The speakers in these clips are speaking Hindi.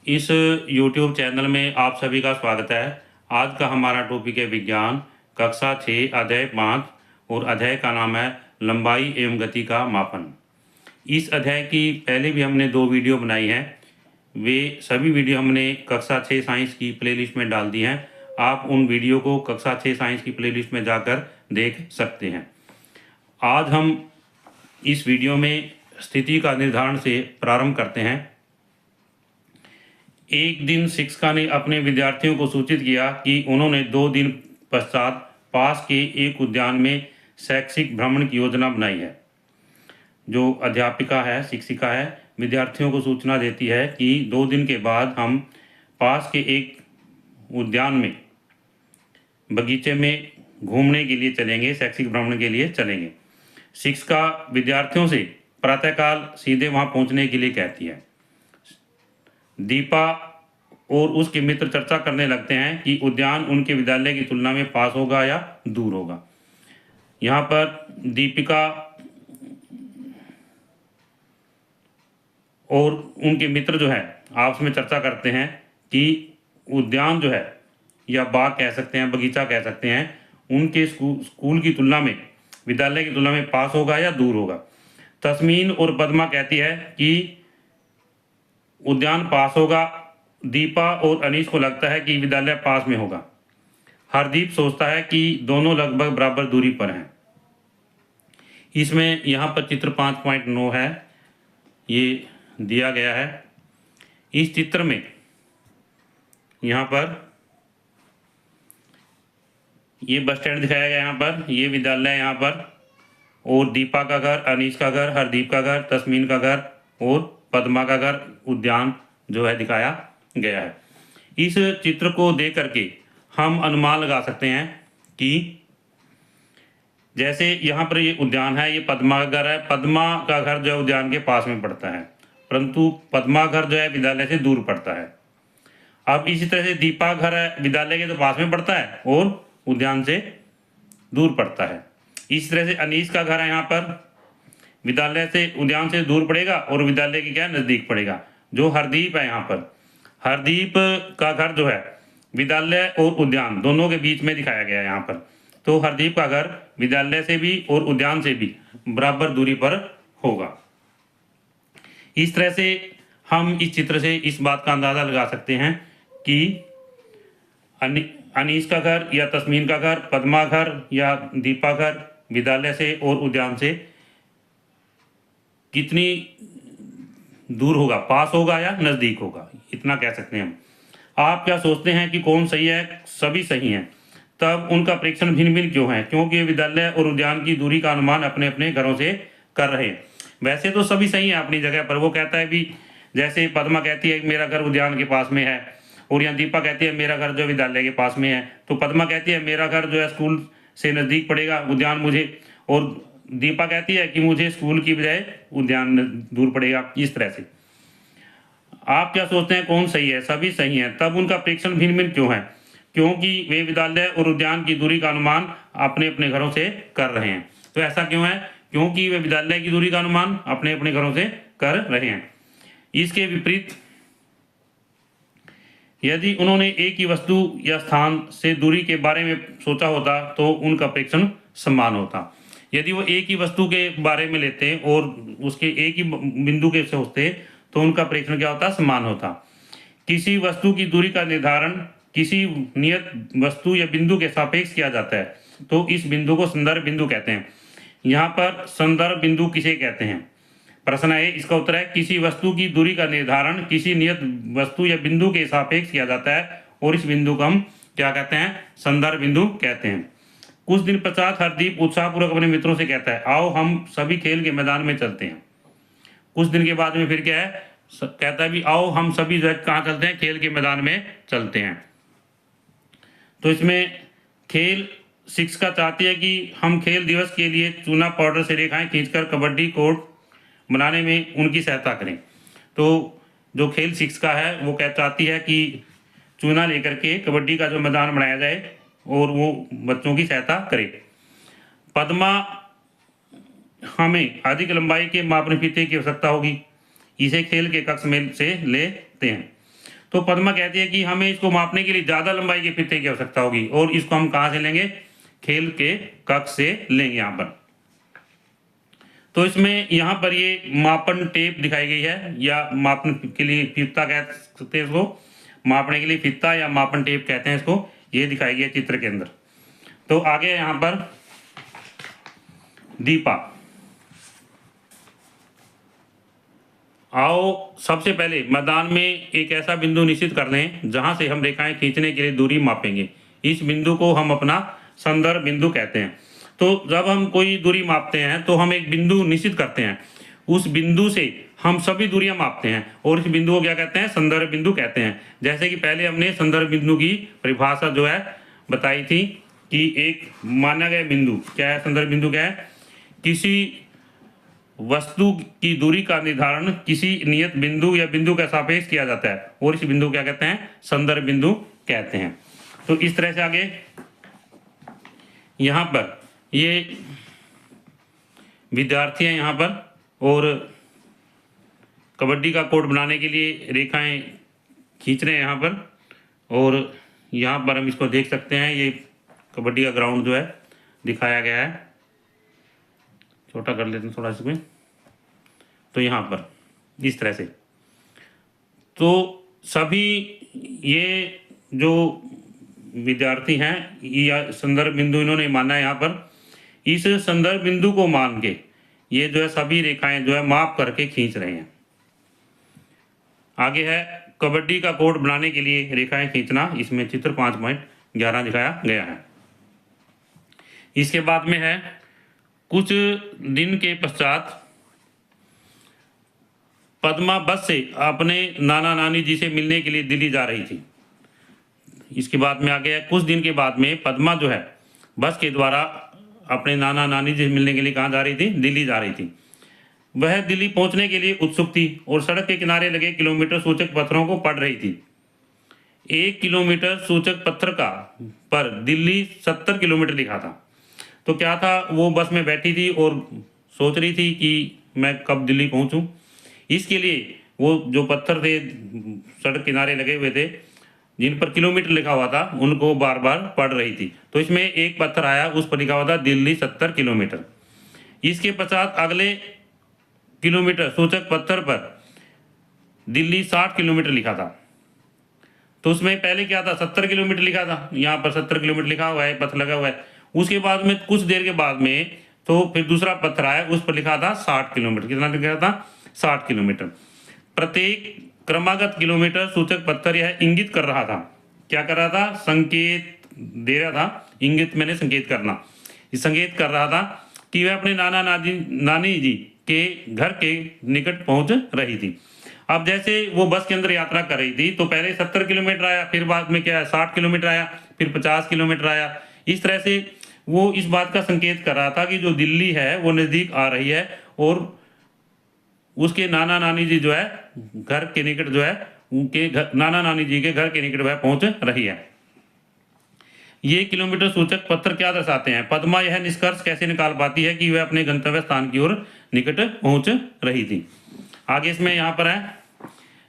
इस YouTube चैनल में आप सभी का स्वागत है। आज का हमारा टॉपिक है विज्ञान, कक्षा 6 अध्याय 5 और अध्याय का नाम है लंबाई एवं गति का मापन। इस अध्याय की पहले भी हमने 2 वीडियो बनाई हैं। वे सभी वीडियो हमने कक्षा 6 साइंस की प्लेलिस्ट में डाल दी हैं। आप उन वीडियो को कक्षा 6 साइंस की प्लेलिस्ट में जाकर देख सकते हैं। आज हम इस वीडियो में स्थिति का निर्धारण से प्रारंभ करते हैं। एक दिन शिक्षिका ने अपने विद्यार्थियों को सूचित किया कि उन्होंने 2 दिन पश्चात पास के एक उद्यान में शैक्षिक भ्रमण की योजना बनाई है। जो अध्यापिका है, शिक्षिका है, विद्यार्थियों को सूचना देती है कि 2 दिन के बाद हम पास के एक उद्यान में, बगीचे में घूमने के लिए चलेंगे, शैक्षिक भ्रमण के लिए चलेंगे। शिक्षिका विद्यार्थियों से प्रातःकाल सीधे वहां पहुंचने के लिए कहती है। दीपा और उसके मित्र चर्चा करने लगते हैं कि उद्यान उनके विद्यालय की तुलना में पास होगा या दूर होगा। यहाँ पर दीपिका और उनके मित्र जो है आपस में चर्चा करते हैं कि उद्यान जो है, या बाग कह सकते हैं, बगीचा कह सकते हैं, उनके स्कूल की तुलना में, विद्यालय की तुलना में पास होगा या दूर होगा। तस्मीन और पद्मा कहती है कि उद्यान पास होगा। दीपा और अनीश को लगता है कि विद्यालय पास में होगा। हरदीप सोचता है कि दोनों लगभग बराबर दूरी पर हैं। इसमें यहाँ पर चित्र 5.9 है, ये दिया गया है। इस चित्र में यहाँ पर ये बस स्टैंड दिखाया गया, यहाँ पर ये विद्यालय है, यहाँ पर, और दीपा का घर, अनीश का घर, हरदीप का घर, तस्मीन का घर और पद्मा का घर, उद्यान जो है दिखाया गया है। इस चित्र को देख करके हम अनुमान लगा सकते हैं कि जैसे यहाँ पर ये उद्यान है, ये पद्मा का घर है। पद्मा का घर जो है उद्यान के पास में पड़ता है, परंतु पद्मा घर जो है विद्यालय से दूर पड़ता है। अब इसी तरह से दीपा घर है, विद्यालय के तो पास में पड़ता है और उद्यान से दूर पड़ता है। इस तरह से अनीश का घर है, यहाँ पर विद्यालय से, उद्यान से दूर पड़ेगा और विद्यालय की क्या नज़दीक पड़ेगा। जो हरदीप है, यहाँ पर हरदीप का घर जो है विद्यालय और उद्यान दोनों के बीच में दिखाया गया है यहाँ पर। तो हरदीप का घर विद्यालय से भी और उद्यान से भी बराबर दूरी पर होगा। इस तरह से हम इस चित्र से इस बात का अंदाज़ा लगा सकते हैं कि अनीश का घर या तस्मीन का घर, पद्मा घर या दीपा घर विद्यालय से और उद्यान से कितनी दूर होगा, पास होगा या नज़दीक होगा, इतना कह सकते हैं हम। आप क्या सोचते हैं कि कौन सही है? सभी सही हैं। तब उनका परीक्षण भिन्न भिन्न क्यों है? क्योंकि विद्यालय और उद्यान की दूरी का अनुमान अपने अपने घरों से कर रहे हैं। वैसे तो सभी सही हैं अपनी जगह पर। वो कहता है भी, जैसे पद्मा कहती है मेरा घर उद्यान के पास में है, और यहाँ दीपा कहती है मेरा घर जो विद्यालय के पास में है। तो पद्मा कहती है मेरा घर जो है स्कूल से नज़दीक पड़ेगा, उद्यान मुझे, और दीपा कहती है कि मुझे स्कूल की बजाय उद्यान दूर पड़ेगा। इस तरह से आप क्या सोचते हैं कौन सही है? सभी सही हैं। तब उनका परीक्षण भिन्न भिन्न क्यों है? क्योंकि वे विद्यालय और उद्यान की दूरी का अनुमान अपने अपने घरों से कर रहे हैं। तो ऐसा क्यों है? क्योंकि वे विद्यालय की दूरी का अनुमान अपने अपने घरों से कर रहे हैं। इसके विपरीत यदि उन्होंने एक ही वस्तु या स्थान से दूरी के बारे में सोचा होता तो उनका परीक्षण समान होता। यदि वो एक ही वस्तु के बारे में लेते और उसके एक ही बिंदु के सोचते तो उनका परीक्षण क्या होता? समान होता। किसी वस्तु की दूरी का निर्धारण किसी नियत वस्तु या बिंदु के सापेक्ष किया जाता है, तो इस बिंदु को संदर्भ बिंदु कहते हैं। यहाँ पर संदर्भ बिंदु किसे कहते हैं? प्रश्न है, इसका उत्तर है किसी वस्तु की दूरी का निर्धारण किसी नियत वस्तु या बिंदु के सापेक्ष किया जाता है और इस बिंदु को हम क्या कहते हैं? संदर्भ बिंदु कहते हैं। कुछ दिन पश्चात हरदीप उत्साहपूर्वक अपने मित्रों से कहता है आओ हम सभी खेल के मैदान में चलते हैं। कुछ दिन के बाद में फिर क्या है? कहता है भी आओ हम सभी जो है कहाँ चलते हैं? खेल के मैदान में चलते हैं। तो इसमें खेल, शिक्षिका चाहती है कि हम खेल दिवस के लिए चूना पाउडर से रेखाएं खींचकर कबड्डी कोर्ट बनाने में उनकी सहायता करें। तो जो खेल शिक्षिका है वो चाहती है कि चूना लेकर के कबड्डी का जो मैदान बनाया जाए और वो बच्चों की सहायता करे। पद्मा, हमें अधिक लंबाई के मापन फीते की आवश्यकता होगी, इसे खेल के कक्ष में से लेते हैं। तो पद्मा कहती है कि हमें इसको मापने के लिए ज़्यादा लंबाई के फीते की आवश्यकता होगी, और इसको हम कहाँ से लेंगे? खेल के कक्ष से लेंगे यहाँ पर। तो इसमें यहाँ पर ये मापन टेप दिखाई गई है, या मापन के लिए फीता कह सकते हैं इसको, मापने के लिए फीता या मापन टेप कहते हैं इसको, ये दिखाई गई है चित्र के अंदर। तो आगे यहाँ पर दीपा, आओ सबसे पहले मैदान में एक ऐसा बिंदु निश्चित कर लें जहां से हम रेखाएं खींचने के लिए दूरी मापेंगे। इस बिंदु को हम अपना संदर्भ बिंदु कहते हैं। तो जब हम कोई दूरी मापते हैं तो हम एक बिंदु निश्चित करते हैं, उस बिंदु से हम सभी दूरियां मापते हैं, और इस बिंदु को क्या कहते हैं? संदर्भ बिंदु कहते हैं। जैसे कि पहले हमने संदर्भ बिंदु की परिभाषा जो है बताई थी कि एक माना गया बिंदु क्या है? संदर्भ बिंदु क्या है? किसी वस्तु की दूरी का निर्धारण किसी नियत बिंदु या बिंदु के सापेक्ष किया जाता है, और इस बिंदु क्या कहते हैं? संदर्भ बिंदु कहते हैं। तो इस तरह से आगे यहाँ पर ये विद्यार्थी हैं यहाँ पर, और कबड्डी का कोर्ट बनाने के लिए रेखाएं खींच रहे हैं यहाँ पर, और यहाँ पर हम इसको देख सकते हैं। ये कबड्डी का ग्राउंड जो है दिखाया गया है, छोटा कर लेते हैं थोड़ा इसमें। तो यहाँ पर इस तरह से तो सभी ये जो विद्यार्थी हैं या संदर्भ बिंदु इन्होंने माना है यहाँ पर, इस संदर्भ बिंदु को मान के ये जो है सभी रेखाएं जो है माप करके खींच रहे हैं। आगे है कबड्डी का कोर्ट बनाने के लिए रेखाएं खींचना, इसमें चित्र 5.11 दिखाया गया है। इसके बाद में है कुछ दिन के पश्चात पद्मा बस से अपने नाना नानी जी से मिलने के लिए दिल्ली जा रही थी। इसके बाद में आ गया कुछ दिन के बाद में पद्मा जो है बस के द्वारा अपने नाना नानी जी से मिलने के लिए कहाँ जा रही थी? दिल्ली जा रही थी। वह दिल्ली पहुंचने के लिए उत्सुक थी और सड़क के किनारे लगे किलोमीटर सूचक पत्थरों को पढ़ रही थी। 1 किलोमीटर सूचक पत्थर का पर दिल्ली 70 किलोमीटर लिखा था। तो क्या था, वो बस में बैठी थी और सोच रही थी कि मैं कब दिल्ली पहुंचूं। इसके लिए वो जो पत्थर थे सड़क किनारे लगे हुए थे जिन पर किलोमीटर लिखा हुआ था उनको बार बार पढ़ रही थी। तो इसमें एक पत्थर आया, उस पर लिखा हुआ था दिल्ली 70 किलोमीटर। इसके पश्चात अगले किलोमीटर सूचक पत्थर पर दिल्ली 60 किलोमीटर लिखा था। तो उसमें पहले क्या था? 70 किलोमीटर लिखा था, यहाँ पर 70 किलोमीटर लिखा हुआ है, पत्थर लगा हुआ है। उसके बाद में कुछ देर के बाद में तो फिर दूसरा पत्थर आया, उस पर लिखा था 60 किलोमीटर। कितना लिखा था? 60 किलोमीटर। प्रत्येक क्रमागत किलोमीटर सूचक पत्थर यह इंगित कर रहा था। क्या कर रहा था? संकेत दे रहा था। इंगित मैंने संकेत करना, ये संकेत कर रहा था कि वह अपने नानी जी के घर के निकट पहुंच रही थी। अब जैसे वो बस के अंदर यात्रा कर रही थी तो पहले 70 किलोमीटर आया, फिर बाद में क्या है 60 किलोमीटर आया, फिर 50 किलोमीटर आया। इस तरह से वो इस बात का संकेत कर रहा था कि जो दिल्ली है वो नज़दीक आ रही है, और उसके नाना नानी जी जो है घर के निकट जो है उनके नाना नानी जी के घर के निकट वह पहुंच रही है। ये किलोमीटर सूचक पत्थर क्या दर्शाते हैं? पद्मा यह निष्कर्ष कैसे निकाल पाती है कि वह अपने गंतव्य स्थान की ओर निकट पहुंच रही थी? आगे इसमें यहाँ पर है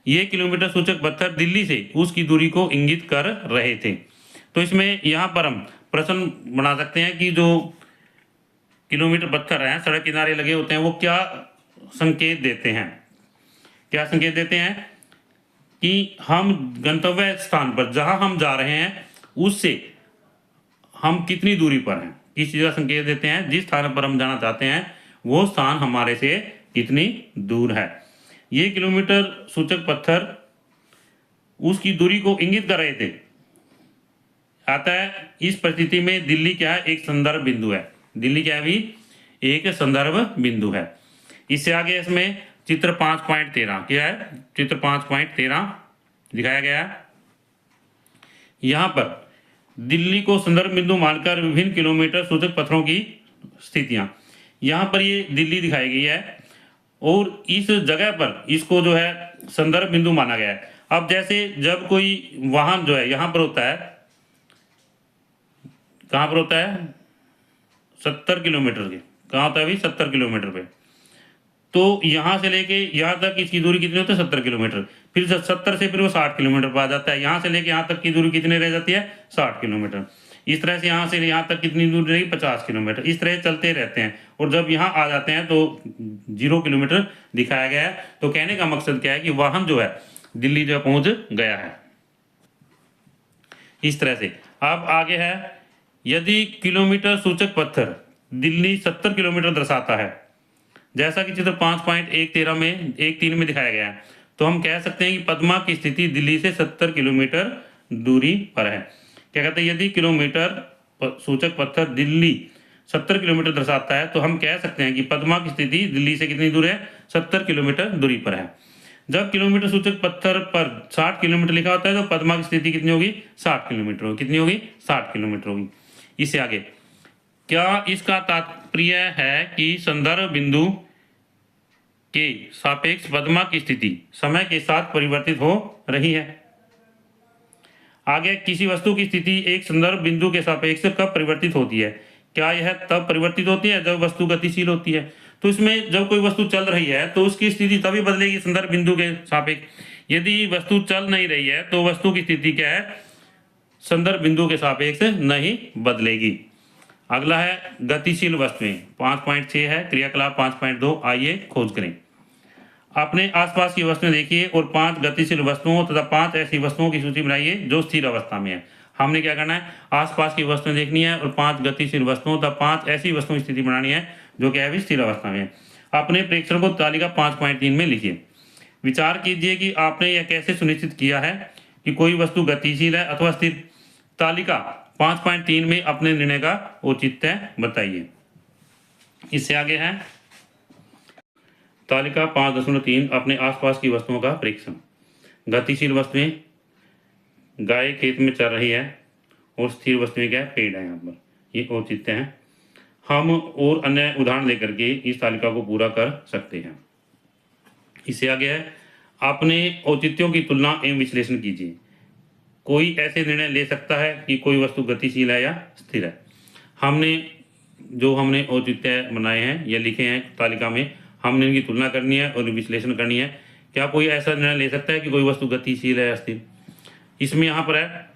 ये किलोमीटर सूचक पत्थर दिल्ली से उसकी दूरी को इंगित कर रहे थे। तो इसमें यहाँ पर हम प्रश्न बना सकते हैं कि जो किलोमीटर पत्थर हैं सड़क किनारे लगे होते हैं वो क्या संकेत देते हैं? क्या संकेत देते हैं कि हम गंतव्य स्थान पर जहां हम जा रहे हैं उससे हम कितनी दूरी पर हैं। किस चीज़ का संकेत देते हैं? जिस स्थान पर हम जाना चाहते हैं वो स्थान हमारे से कितनी दूर है। ये किलोमीटर सूचक पत्थर उसकी दूरी को इंगित कर रहे थे। आता है इस परिस्थिति में दिल्ली क्या है? एक संदर्भ बिंदु है। दिल्ली क्या है? भी एक संदर्भ बिंदु है। इससे आगे इसमें चित्र 5.13 क्या है? चित्र 5.13 दिखाया गया है। यहाँ पर दिल्ली को संदर्भ बिंदु मानकर विभिन्न किलोमीटर सूचक पत्थरों की स्थितियाँ, यहाँ पर ये दिल्ली दिखाई गई है और इस जगह पर इसको जो है संदर्भ बिंदु माना गया है। अब जैसे जब कोई वाहन जो है यहाँ पर होता है, कहाँ पर होता है? 70 किलोमीटर के, कहाँ होता है अभी? 70 किलोमीटर पे। तो यहाँ से लेके यहाँ तक इसकी दूरी कितनी होती है 70 किलोमीटर, फिर 70 से फिर वो 60 किलोमीटर पर आ जाता है। यहाँ से लेके यहाँ तक की दूरी कितनी रह जाती है 60 किलोमीटर। इस तरह से यहाँ से यहाँ तक कितनी दूरी रहेगी 50 किलोमीटर। इस तरह चलते रहते हैं और जब यहाँ आ जाते हैं तो 0 किलोमीटर दिखाया गया है। तो कहने का मकसद क्या है कि वाहन जो है दिल्ली जो पहुंच गया है। इस तरह से अब आगे है, यदि किलोमीटर सूचक पत्थर दिल्ली 70 किलोमीटर दर्शाता है, जैसा कि चित्र 5.113 में दिखाया गया है, तो हम कह सकते हैं कि पद्मा की स्थिति दिल्ली से 70 किलोमीटर दूरी पर है। क्या कहते हैं, यदि किलोमीटर सूचक पत्थर दिल्ली 70 किलोमीटर दर्शाता है तो हम कह सकते हैं कि पद्मा की स्थिति दिल्ली से कितनी दूर है 70 किलोमीटर दूरी पर है। जब किलोमीटर सूचक पत्थर पर 60 किलोमीटर लिखा होता है तो पद्मा की स्थिति कितनी होगी 60 किलोमीटर होगी। कितनी होगी 60 किलोमीटर होगी। इससे आगे, क्या इसका तात्पर्य है कि संदर्भ बिंदु के सापेक्ष पद्मा की स्थिति समय के साथ परिवर्तित हो रही है। आगे, किसी वस्तु की स्थिति एक संदर्भ बिंदु के सापेक्ष कब परिवर्तित होती है? क्या यह तब परिवर्तित होती है जब वस्तु गतिशील होती है? तो इसमें जब कोई वस्तु चल रही है तो उसकी स्थिति तभी बदलेगी संदर्भ बिंदु के सापेक्ष। यदि वस्तु चल नहीं रही है तो वस्तु की स्थिति क्या है, संदर्भ बिंदु के सापेक्ष नहीं बदलेगी। अगला है गतिशील वस्तुएं, 5.6 है क्रियाकलाप 5.2। आइए खोज करें। अपने आसपास की वस्तुएं देखिए और 5 गतिशील वस्तुओं तथा 5 ऐसी वस्तुओं की सूची बनाइए जो स्थिर अवस्था में है। हमने क्या करना है, आसपास की वस्तुएं देखनी है और 5 गतिशील वस्तुओं तथा 5 ऐसी वस्तुओं की स्थिति बनानी है जो क्या है स्थिर अवस्था में है। अपने प्रेक्षण को तालिका 5.3 में लिखिए। विचार कीजिए कि आपने यह कैसे सुनिश्चित किया है कि कोई वस्तु गतिशील है अथवा स्थिर। तालिका 5.3 में अपने निर्णय का औचित्य बताइए। इससे आगे है तालिका 5.3 अपने आसपास की वस्तुओं का परीक्षण। गतिशील वस्तुएं, गाय खेत में चल रही है और स्थिर वस्तुएं क्या है, पेड़ है। यहाँ पर ये औचित्य है। हम और अन्य उदाहरण लेकर के इस तालिका को पूरा कर सकते हैं। इससे आगे है, अपने औचित्यों की तुलना एवं विश्लेषण कीजिए। कोई ऐसे निर्णय ले सकता है कि कोई वस्तु गतिशील है या स्थिर है। हमने औचित्य बनाए हैं या लिखे हैं तालिका में, हमने इनकी तुलना करनी है और विश्लेषण करनी है। क्या कोई ऐसा निर्णय ले सकता है कि कोई वस्तु गतिशील है या स्थिर? इसमें यहाँ पर है,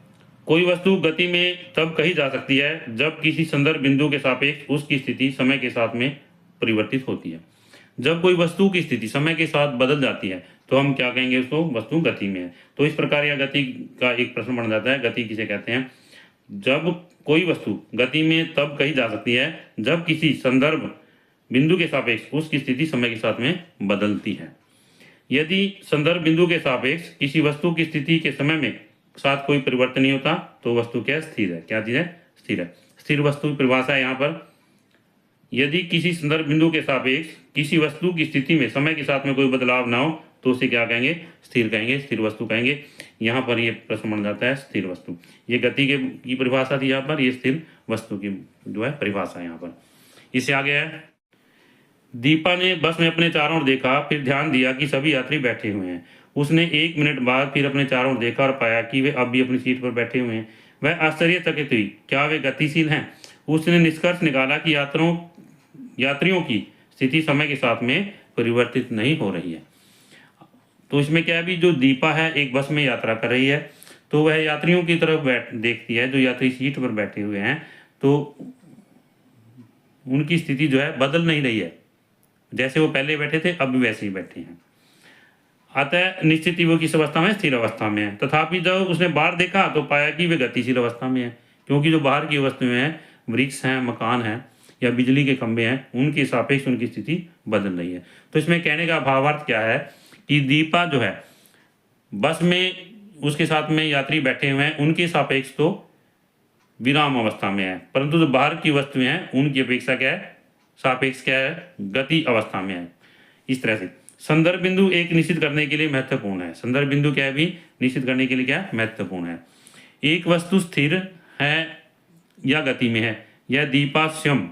कोई वस्तु गति में तब कही जा सकती है जब किसी संदर्भ बिंदु के सापेक्ष उसकी स्थिति समय के साथ में परिवर्तित होती है। जब कोई वस्तु की स्थिति समय के साथ बदल जाती है तो हम क्या कहेंगे, उसको वस्तु गति में है। तो इस प्रकार यह गति का एक प्रश्न बन जाता है। गति किसे कहते हैं? जब कोई वस्तु गति में तब कही जा सकती है जब किसी संदर्भ बिंदु के सापेक्ष उसकी स्थिति समय के साथ में बदलती है। यदि संदर्भ बिंदु के सापेक्ष किसी वस्तु की स्थिति के समय में साथ कोई परिवर्तन नहीं होता तो वस्तु क्या स्थिर है। क्या चीज है? स्थिर है। स्थिर वस्तु की परिभाषा है यहाँ पर, यदि किसी संदर्भ बिंदु के सापेक्ष किसी वस्तु की स्थिति में समय के साथ में कोई बदलाव ना हो तो उसे क्या कहेंगे? स्थिर कहेंगे, स्थिर वस्तु कहेंगे। यहाँ पर ये प्रश्न बन जाता है स्थिर वस्तु। ये गति की परिभाषा थी यहाँ पर, ये स्थिर वस्तु की जो है परिभाषा है यहाँ पर। इससे आगे है, दीपा ने बस में अपने चारों ओर देखा, फिर ध्यान दिया कि सभी यात्री बैठे हुए हैं। उसने 1 मिनट बाद फिर अपने चारों ओर देखा और पाया कि वे अब भी अपनी सीट पर बैठे हुए हैं। वह आश्चर्यचकित हुई, क्या वे गतिशील हैं? उसने निष्कर्ष निकाला कि यात्रियों की स्थिति समय के साथ में परिवर्तित नहीं हो रही है। तो इसमें क्या है, भी जो दीपा है एक बस में यात्रा कर रही है तो वह यात्रियों की तरफ देखती है जो यात्री सीट पर बैठे हुए हैं, तो उनकी स्थिति जो है बदल नहीं रही है। जैसे वो पहले बैठे थे अब भी वैसे ही बैठे हैं। अतः निश्चित ही वो किस अवस्था में? स्थिर अवस्था में है। तथापि जब उसने बाहर देखा तो पाया कि वे गतिशील अवस्था में है, क्योंकि जो बाहर की वस्तुएं हैं, वृक्ष हैं, मकान हैं या बिजली के खंभे हैं, उनके सापेक्ष उनकी स्थिति बदल रही है। तो इसमें कहने का भावार्थ क्या है कि दीपा जो है बस में उसके साथ में यात्री बैठे हुए हैं, उनके सापेक्ष तो विराम अवस्था में है, परंतु जो बाहर की वस्तुएं हैं उनकी अपेक्षा क्या है? सापेक्ष क्या है? गति अवस्था में है। इस तरह से संदर्भ बिंदु एक निश्चित करने के लिए महत्वपूर्ण है। संदर्भ बिंदु क्या है भी निश्चित करने के लिए क्या महत्वपूर्ण है? एक वस्तु स्थिर है या गति में है, यह दीपा स्वयं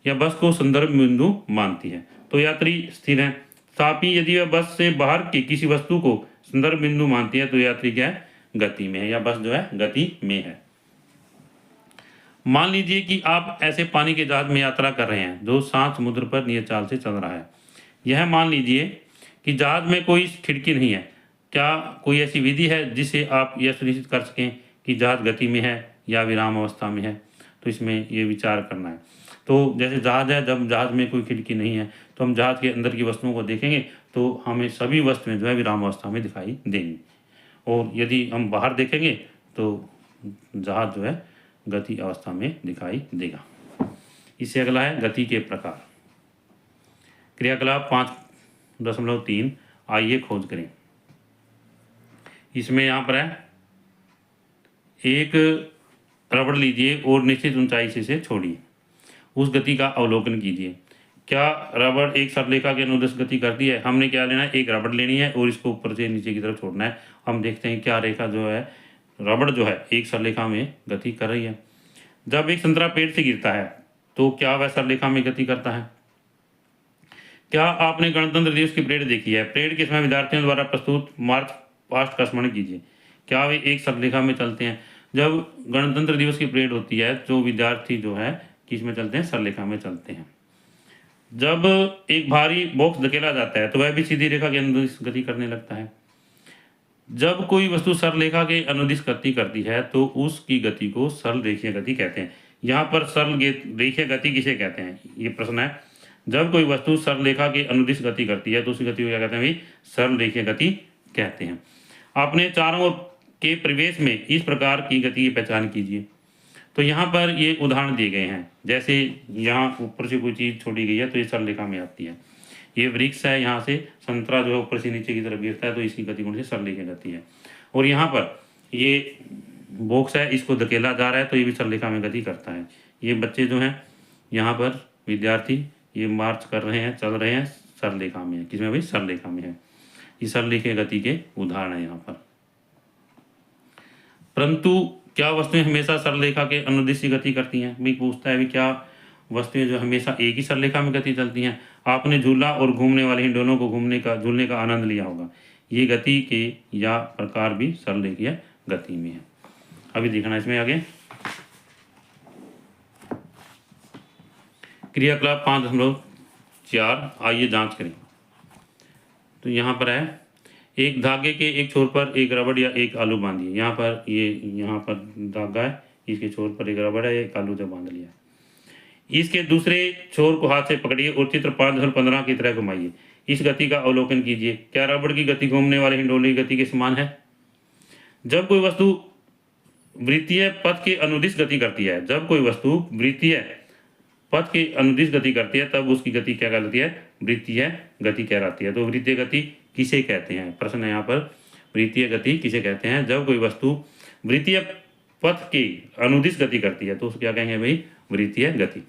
या बस को संदर्भ बिंदु मानती है। तो यात्री स्थिर है। तथापि यदि वह बस से बाहर की किसी वस्तु को संदर्भ बिंदु मानती है तो यात्री क्या है? गति में है या बस जो है गति में है। मान लीजिए कि आप ऐसे पानी के जहाज में यात्रा कर रहे हैं जो शांत समुद्र पर नियत चाल से चल रहा है। यह मान लीजिए कि जहाज में कोई खिड़की नहीं है, क्या कोई ऐसी विधि है जिससे आप यह सुनिश्चित कर सकें कि जहाज गति में है या विराम अवस्था में है? तो इसमें ये विचार करना है। तो जैसे जहाज है, जब जहाज में कोई खिड़की नहीं है तो हम जहाज के अंदर की वस्तुओं को देखेंगे तो हमें सभी वस्तुएं जो है विराम अवस्था में दिखाई देंगी, और यदि हम बाहर देखेंगे तो जहाज जो है गति अवस्था में दिखाई देगा। इससे अगला है गति के प्रकार। क्रियाकलाप 5.3 आइए खोज करें। इसमें यहाँ पर है, एक रबड़ लीजिए और निश्चित ऊंचाई से इसे छोड़िए, उस गति का अवलोकन कीजिए। क्या रबड़ एक सरलेखा के अनुदिश गति करती है? हमने क्या लेना है, एक रबड़ लेनी है और इसको ऊपर से नीचे की तरफ छोड़ना है। हम देखते हैं क्या रेखा जो है, रबड़ जो है एक सरलेखा में गति कर रही है। जब एक संतरा पेड़ से गिरता है तो क्या वह सरलेखा में गति करता है? क्या आपने गणतंत्र दिवस की परेड देखी है? परेड के समय विद्यार्थियों द्वारा प्रस्तुत मार्च पास्ट का स्मरण कीजिए। क्या वे एक सरलेखा में चलते हैं? जब गणतंत्र दिवस की परेड होती है तो विद्यार्थी जो है किस में चलते हैं? सरलेखा में चलते हैं। जब एक भारी बॉक्स धकेला जाता है तो वह भी सीधी रेखा के अनुदिश गति करने लगता है। जब कोई वस्तु सरलेखा के अनुदिश गति करती है तो उसकी गति को सरल रेखीय गति कहते हैं। यहाँ पर सरल रेखीय गति किसे कहते हैं, ये प्रश्न है। जब कोई वस्तु सरलेखा के अनुदिश गति करती है तो उसी गति को क्या कहते हैं भाई? सरल रेखीय गति कहते हैं। आपने चारों ओर के परिवेश में इस प्रकार की गति की पहचान कीजिए। तो यहाँ पर ये उदाहरण दिए गए हैं, जैसे यहाँ ऊपर से कोई चीज़ छोड़ी गई है तो ये सरलेखा में आती है। ये वृक्ष है, यहाँ से संतरा जो है ऊपर से नीचे की तरफ गिरता है तो इसकी गति गुण से सरलेखा गति है। और यहाँ पर ये बॉक्स है, इसको धकेला जा रहा है तो ये भी सरलेखा में गति करता है। ये बच्चे जो हैं यहाँ पर विद्यार्थी ये मार्च कर रहे हैं, चल रहे हैं, सरलेखा में है। किसमें भाई? सरलेखा में है। ये सरलेखीय गति के उदाहरण है यहाँ पर। परंतु क्या वस्तुएं हमेशा सरलेखा के अनुदिश गति करती हैं? भी पूछता है भी क्या वस्तुएं जो हमेशा एक ही सरलेखा में गति चलती हैं? आपने झूला और घूमने वाले हिंडोलों को झूलने का आनंद लिया होगा। ये गति के या प्रकार भी सरलेखीय गति में है। अभी देखना इसमें आगे क्रियाकलाप 5.4 आइए जांच करें। तो यहाँ पर है, एक धागे के एक छोर पर एक रबड़ या एक आलू बांधिए। यहाँ पर धागा है, इसके छोर पर एक रबड़ है, एक आलू जब बांध लिया। इसके दूसरे छोर को हाथ से पकड़िए और चित्र 5.15 की तरह घुमाइए। इस गति का अवलोकन कीजिए। क्या रबड़ की गति घूमने वाले हिंडोले की गति के समान है? जब कोई वस्तु वृत्तीय पथ के अनुदिश गति करती है, जब कोई वस्तु वृत्तीय पथ के अनुदिश गति करती है तब उसकी गति क्या कहलाती है? वृत्तीय गति कहलाती है। तो वृत्तीय गति किसे कहते हैं? प्रश्न है यहाँ पर, वृत्तीय गति किसे कहते हैं? जब कोई वस्तु वृत्तीय पथ के अनुदिश गति करती है तो उसको क्या कहेंगे भाई? वृत्तीय गति।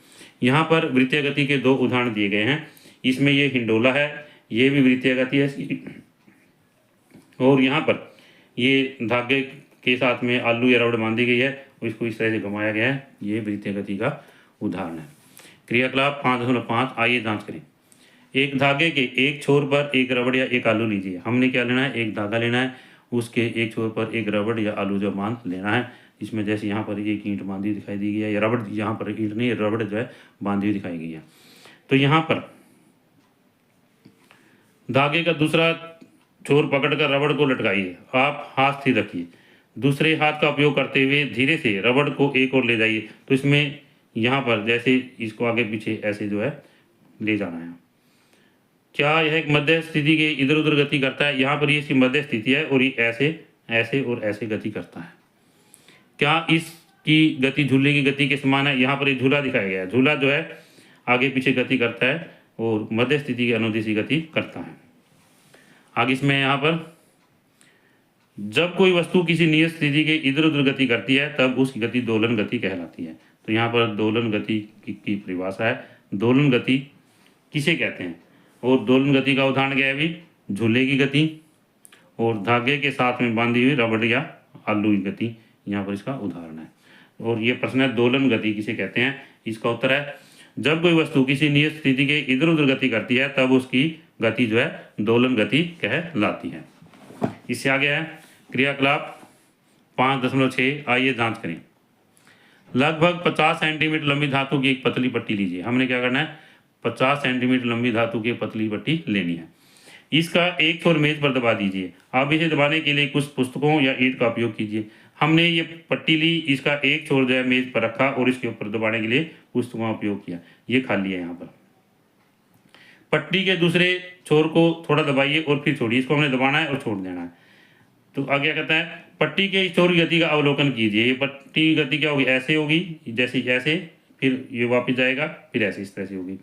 यहाँ पर वृत्तीय गति के दो उदाहरण दिए गए हैं। इसमें ये हिंडोला है, ये भी वृत्तीय गति है, और यहाँ पर ये धागे के साथ में आलू या रबड़ बांधी गई है और इसको इस तरह से घुमाया गया है, ये वृत्तीय गति का उदाहरण है। क्रियाकलाप 5.5 आइए जांच करें। एक धागे के एक छोर पर एक रबड़ या एक आलू लीजिए। हमने क्या लेना है? एक धागा लेना है, उसके एक छोर पर एक रबड़ या आलू जो बांध लेना है। इसमें जैसे यहाँ पर एक ईंट बांधी दिखाई दी गई है, या रबड़, यहाँ पर ईंट नहीं, रबड़ जो है बांधी हुई दिखाई गई है। तो यहाँ पर धागे का दूसरा छोर पकड़कर रबड़ को लटकाइए। आप हाथ स्थिर रखिए, दूसरे हाथ का उपयोग करते हुए धीरे से रबड़ को एक ओर ले जाइए। तो इसमें यहाँ पर जैसे इसको आगे पीछे ऐसे जो है ले जाना है। क्या यह एक मध्य स्थिति के इधर उधर गति करता है? यहाँ पर ये इसकी मध्य स्थिति है और ये ऐसे ऐसे और ऐसे गति करता है। क्या इसकी गति झूले की गति के समान है? यहाँ पर ये झूला दिखाया गया है। झूला जो है आगे पीछे गति करता है और मध्य स्थिति के अनुदिश गति करता है। आगे इसमें यहाँ पर जब कोई वस्तु किसी नियत स्थिति के इधर उधर गति करती है तब उसकी गति दोलन गति कहलाती है। तो यहाँ पर दोलन गति की परिभाषा है। दोलन गति किसे कहते हैं? और दोलन गति का उदाहरण क्या है भी? झूले की गति और धागे के साथ में बांधी हुई रबड़ या आलू की गति, यहाँ पर इसका उदाहरण है। और ये प्रश्न है दोलन गति किसे कहते हैं? इसका उत्तर है जब कोई वस्तु किसी नियत स्थिति के इधर उधर गति करती है तब उसकी गति जो है दोलन गति कहलाती है। इससे आगे है क्रियाकलाप 5.6 आइए जांच करें। लगभग 50 सेंटीमीटर लंबी धातु की एक पतली पट्टी लीजिए। हमने क्या करना है? 50 सेंटीमीटर लंबी धातु की पतली पट्टी लेनी है। इसका एक छोर मेज पर दबा दीजिए। अब इसे दबाने के लिए कुछ पुस्तकों या ईंट का उपयोग कीजिए। हमने ये पट्टी ली, इसका एक छोर जो है मेज पर रखा और इसके ऊपर दबाने के लिए पुस्तकों का उपयोग किया। ये खाली है। यहाँ पर पट्टी के दूसरे छोर को थोड़ा दबाइए और फिर छोड़िए। इसको हमने दबाना है और छोड़ देना है। तो आगे कहता है, पट्टी के इस छोर की गति का अवलोकन कीजिए। ये पट्टी की गति क्या होगी, ऐसे होगी, जैसे ऐसे, फिर ये वापस जाएगा, फिर ऐसे, इस तरह से होगी।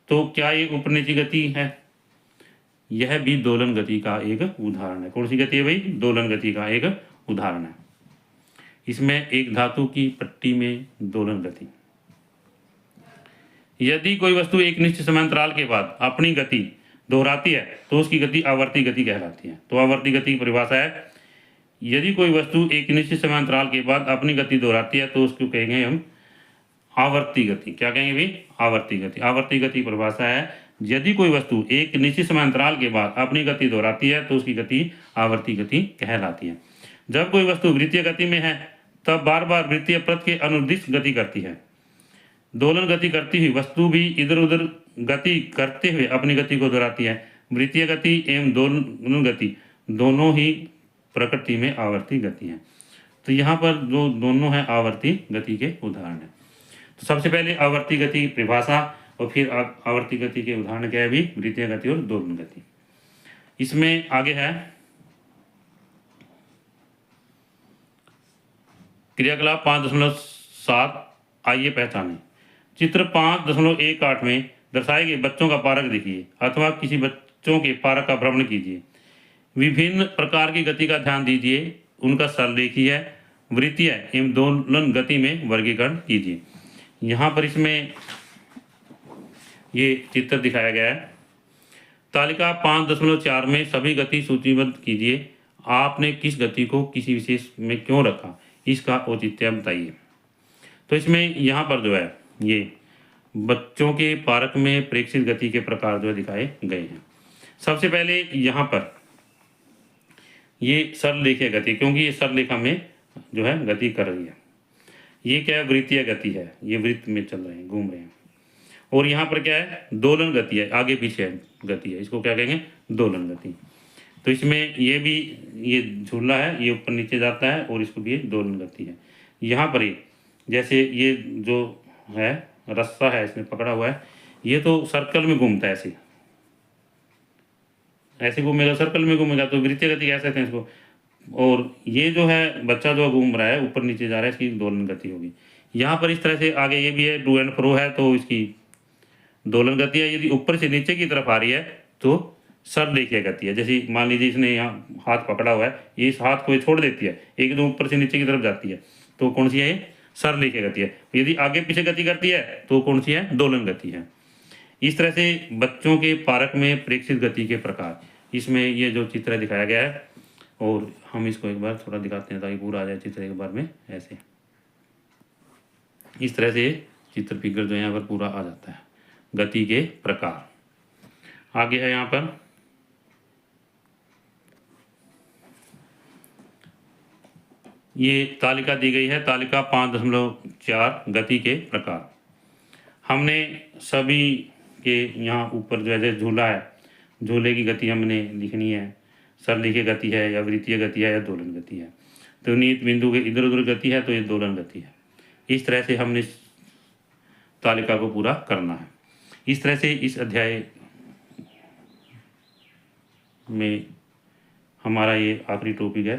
तो क्या ये ऊपर नीचे गति है? यह भी दोलन गति का एक उदाहरण है। कौन सी गति है भाई? दोलन गति का एक उदाहरण है। इसमें एक धातु की पट्टी में दोलन गति। यदि कोई वस्तु एक निश्चित समांतराल के बाद अपनी गति दोहराती है तो उसकी गति आवर्ती गति कहलाती है। तो आवर्ती गति की परिभाषा है, यदि कोई वस्तु एक निश्चित समांतराल के बाद अपनी गति दोहराती है तो उसको कहेंगे हम आवर्ती गति। क्या कहेंगे भाई? आवर्ती गति। आवर्ती गति परिभाषा है, यदि कोई वस्तु एक निश्चित समांतराल के बाद अपनी गति दोहराती है तो उसकी गति आवर्ती गति कहलाती है। जब कोई वस्तु वृत्तीय गति में है तब बार बार वृत्तीय प्रत के अनुदिश गति करती है। दोलन गति करती हुई वस्तु भी इधर उधर गति करते हुए अपनी गति को दोहराती है। वृत्तीय गति एवं दोलन गति दोनों ही प्रकृति में आवर्ती गति है। तो यहाँ पर जो दोनों है आवर्ती गति के उदाहरण है। तो सबसे पहले आवर्ती गति की परिभाषा और फिर आवर्ती गति के उदाहरण क्या है भी? वृत्तीय गति और दोलन गति। इसमें आगे है क्रियाकलाप 5.7। आइए पहचानें। चित्र 5.18 में दर्शाए गए बच्चों का पारक देखिए अथवा किसी बच्चों के पारक का भ्रमण कीजिए। विभिन्न प्रकार की गति का ध्यान दीजिए। उनका सरलेखीय, वृत्तीय एवं दोलन गति में वर्गीकरण कीजिए। यहाँ पर इसमें ये चित्र दिखाया गया है। तालिका 5.4 में सभी गति सूचीबद्ध कीजिए। आपने किस गति को किसी विशेष में क्यों रखा, इसका औचित्य बताइए। तो इसमें यहाँ पर जो है ये बच्चों के पारक में प्रेक्षित गति के प्रकार जो दिखाए गए हैं। सबसे पहले यहाँ पर ये सरलेखीय गति, क्योंकि ये सरलेखा में जो है गति कर रही है। ये क्या है? वृत्तीय गति है। ये वृत्त में चल रहे हैं, घूम रहे हैं। और यहाँ पर क्या है? दोलन गति है, आगे पीछे गति है। इसको क्या कहेंगे? दोलन गति। तो इसमें ये भी ये झूला है, ये ऊपर नीचे जाता है और इसको भी दोलन गति है। यहाँ पर ये जैसे ये जो है रस्सा है इसमें पकड़ा हुआ है, ये तो सर्कल में घूमता है, ऐसे ऐसे घूमेगा, सर्कल में घूमेगा, तो वृत्तीय गति कह सकते हैं इसको। और ये जो है बच्चा जो घूम रहा है ऊपर नीचे जा रहा है, इसकी दोलन गति होगी। यहाँ पर इस तरह से आगे ये भी है, टू एंड फ्रो है, तो इसकी दोलन गति है। यदि ऊपर से नीचे की तरफ आ रही है तो सरलेखीय गति है। जैसे मान लीजिए इसने यहाँ हाथ पकड़ा हुआ है, ये इस हाथ को ये छोड़ देती है, एकदम ऊपर से नीचे की तरफ जाती है, तो कौन सी है? ये सरलेखीय गति है। यदि आगे पीछे गति करती है तो कौन सी है? दोलन गति है। इस तरह से बच्चों के पारक में प्रेक्षित गति के प्रकार, इसमें ये जो चित्र दिखाया गया है, और हम इसको एक बार थोड़ा दिखाते हैं ताकि पूरा आ जाए चित्र एक बार में। ऐसे इस तरह से चित्र फिगर जो है यहाँ पर पूरा आ जाता है, गति के प्रकार। आगे है यहाँ पर ये तालिका दी गई है, तालिका 5.4 गति के प्रकार। हमने सभी के यहाँ ऊपर जो है झूला है, झूले की गति हमने लिखनी है, सरलेखीय गति है या वृत्तीय गति है या दोलन गति है। तो नियत बिंदु के इधर उधर गति है तो ये दोलन गति है। इस तरह से हमने इस तालिका को पूरा करना है। इस तरह से इस अध्याय में हमारा ये आखिरी टॉपिक है,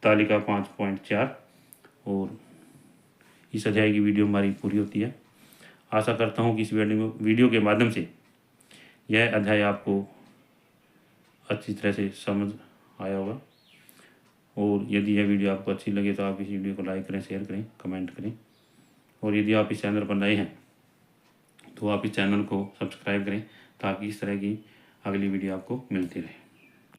तालिका 5.4, और इस अध्याय की वीडियो हमारी पूरी होती है। आशा करता हूँ कि इस वीडियो के माध्यम से यह अध्याय आपको अच्छी तरह से समझ आया होगा। और यदि यह वीडियो आपको अच्छी लगे तो आप इस वीडियो को लाइक करें, शेयर करें, कमेंट करें। और यदि आप इस चैनल पर नए हैं तो आप इस चैनल को सब्सक्राइब करें ताकि इस तरह की अगली वीडियो आपको मिलती रहे।